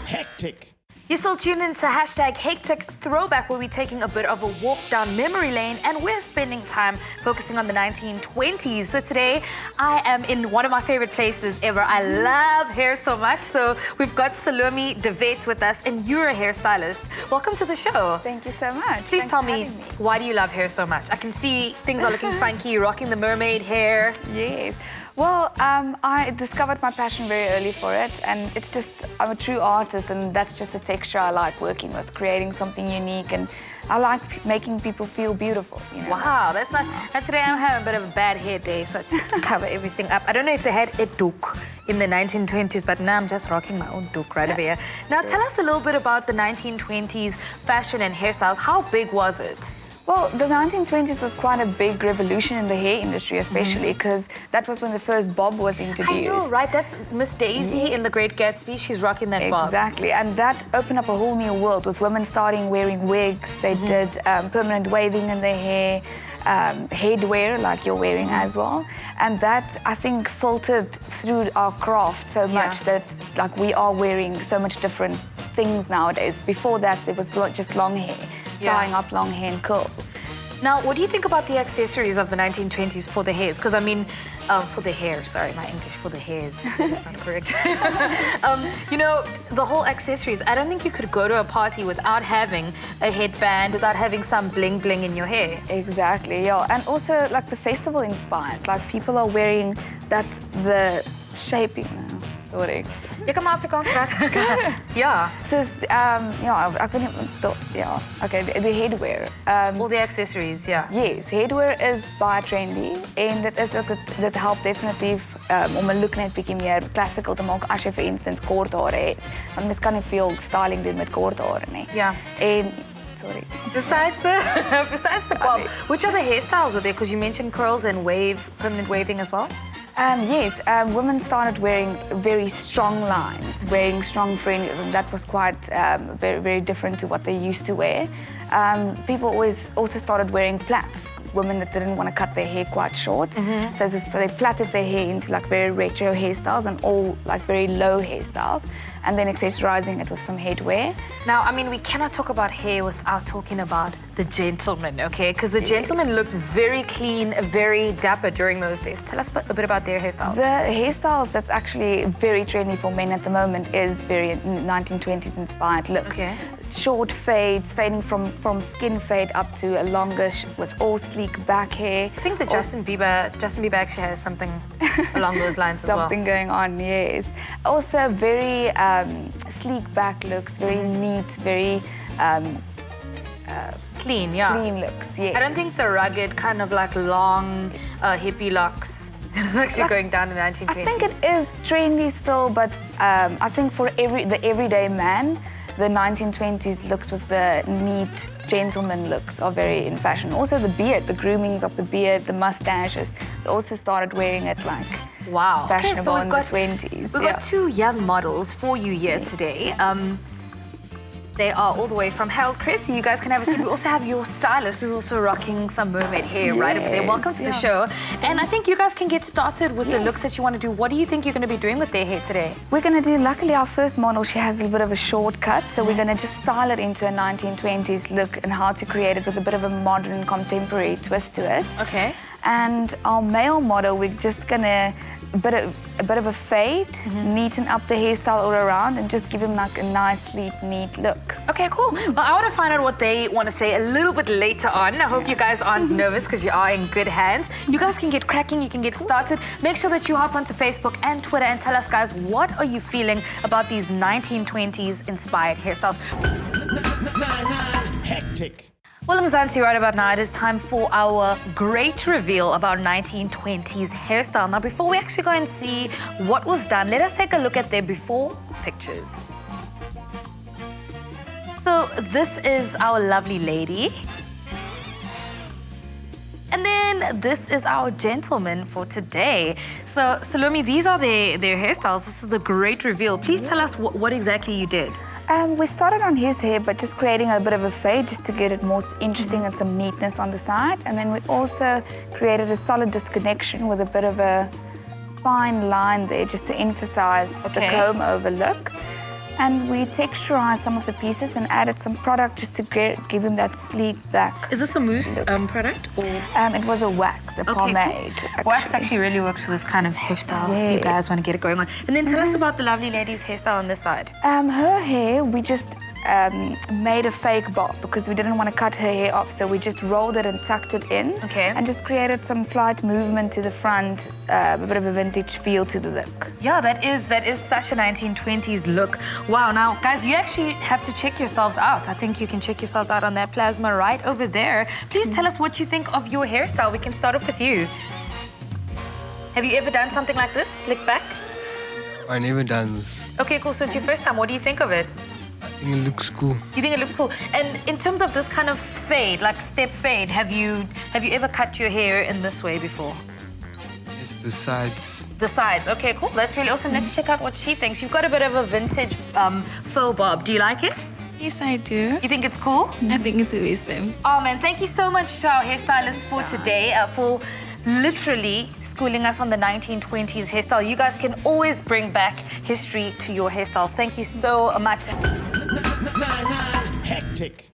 Hectic. You're still tuned into hashtag Hectic Throwback, where we're taking a bit of a walk down memory lane and we're spending time focusing on the 1920s. So today I am in one of my favorite places ever. I love hair so much. So we've got Salome with us, and you're a hairstylist. Welcome to the show. Thank you so much. Please tell me, why do you love hair so much? I can see things are looking funky, rocking the mermaid hair. Yes. Well, I discovered my passion very early for it, and it's just, I'm a true artist, and that's just the texture I like working with, creating something unique, and I like making people feel beautiful, you know? Wow, that's nice. And today I'm having a bit of a bad hair day, so I just have to cover everything up. I don't know if they had a doek in the 1920s, but now I'm just rocking my own doek right over here. Now, tell us a little bit about the 1920s fashion and hairstyles. How big was it? Well, the 1920s was quite a big revolution in the hair industry, especially because that was when the first bob was introduced. I know, right? That's Miss Daisy in The Great Gatsby. She's rocking that bob. Exactly, and that opened up a whole new world with women starting wearing wigs. They did permanent waving in their hair, headwear like you're wearing as well. And that, I think, filtered through our craft so much that like we are wearing so much different things nowadays. Before that, there was just long hair. Tying up long hair and curls. Now, what do you think about the accessories of the 1920s for the hairs? Because I mean, for the hair, sorry, my English for the hairs is not correct. You know, the whole accessories, I don't think you could go to a party without having a headband, without having some bling bling in your hair. Exactly, yeah. And also like the festival inspired, like people are wearing that, the shaping, sorry. Jy kan maar Afrikaans praat. Ja. So, ek weet nie, okay, the headwear. All the accessories, yeah. Yes, headwear is baie trendy en dit help definitief om 'n look net bietjie meer classical te maak as jy vir instance kort hare het. Want mens kan nie veel styling doen met kort hare nie. Ja. En sorry. Besides the bob, which other hairstyles were there? Because you mentioned curls and permanent waving as well. Yes, women started wearing very strong lines, wearing strong fringes, and that was quite very, very different to what they used to wear. People also started wearing plaits, women that didn't want to cut their hair quite short. So they plaited their hair into like very retro hairstyles and all like very low hairstyles, and then accessorizing it with some headwear. Now, I mean, we cannot talk about hair without talking about the gentlemen, okay? Because the gentlemen looked very clean, very dapper during those days. Tell us a bit about their hairstyles. The hairstyles that's actually very trendy for men at the moment is very 1920s inspired looks. Okay. Short fades, fading from skin fade up to a longish with all sleek back hair. I think that Justin Bieber actually has something along those lines as well. Something going on, yes. Also very sleek back looks, very neat, very clean, yeah. Clean looks, yes. I don't think the rugged kind of like long hippie locks is actually going down in the 1920s. I think it is trendy still, but I think for the everyday man, the 1920s looks with the neat gentleman looks are very in fashion. Also the beard, the groomings of the beard, the mustaches, they also started wearing it like fashionable in the 20s. We've got two young models for you here today. They are all the way from Harold Cressy. You guys can have a seat. We also have your stylist who's also rocking some mermaid hair right over there. Welcome to the show. And I think you guys can get started with the looks that you want to do. What do you think you're going to be doing with their hair today? We're going to do, luckily our first model, she has a bit of a shortcut. So we're going to just style it into a 1920s look and how to create it with a bit of a modern contemporary twist to it. Okay. And our male model, we're just going to a bit of a fade, neaten up the hairstyle all around and just give him like a nice, sleek, neat look. Okay, cool. Well, I want to find out what they want to say a little bit later on. I hope you guys aren't nervous because you are in good hands. You guys can get cracking, you can get started. Make sure that you hop onto Facebook and Twitter and tell us, guys, what are you feeling about these 1920s inspired hairstyles? Hectic. Well, Mzansi, right about now, it is time for our great reveal of our 1920s hairstyle. Now, before we actually go and see what was done, let us take a look at their before pictures. So this is our lovely lady. And then this is our gentleman for today. So, Salome, these are their hairstyles. This is the great reveal. Please tell us what exactly you did. We started on his hair, but just creating a bit of a fade just to get it more interesting and some neatness on the side. And then we also created a solid disconnection with a bit of a fine line there just to emphasize the Okay. comb-over look. And we texturized some of the pieces and added some product just to give him that sleek black. Is this a mousse product or? It was a wax, a pomade. Cool. Wax actually really works for this kind of hairstyle if you Yeah. guys want to get it going on. And then tell us about the lovely lady's hairstyle on this side. Her hair, we just made a fake bob because we didn't want to cut her hair off, so we just rolled it and tucked it in. Okay. And just created some slight movement to the front, a bit of a vintage feel to the look. Yeah, that is such a 1920s look. Wow, now guys, you actually have to check yourselves out. I think you can check yourselves out on that plasma right over there. Please tell us what you think of your hairstyle. We can start off with you. Have you ever done something like this, slick back? I never done this. Okay, cool, so it's your first time. What do you think of it? I think it looks cool. You think it looks cool? And in terms of this kind of fade, like step fade, have you ever cut your hair in this way before? It's the sides. The sides. Okay, cool. That's really awesome. Let's check out what she thinks. You've got a bit of a vintage faux bob. Do you like it? Yes, I do. You think it's cool? I think it's awesome. Oh man, thank you so much to our hairstylist for today, for literally schooling us on the 1920s hairstyle. You guys can always bring back history to your hairstyles. Thank you so much. Hectic.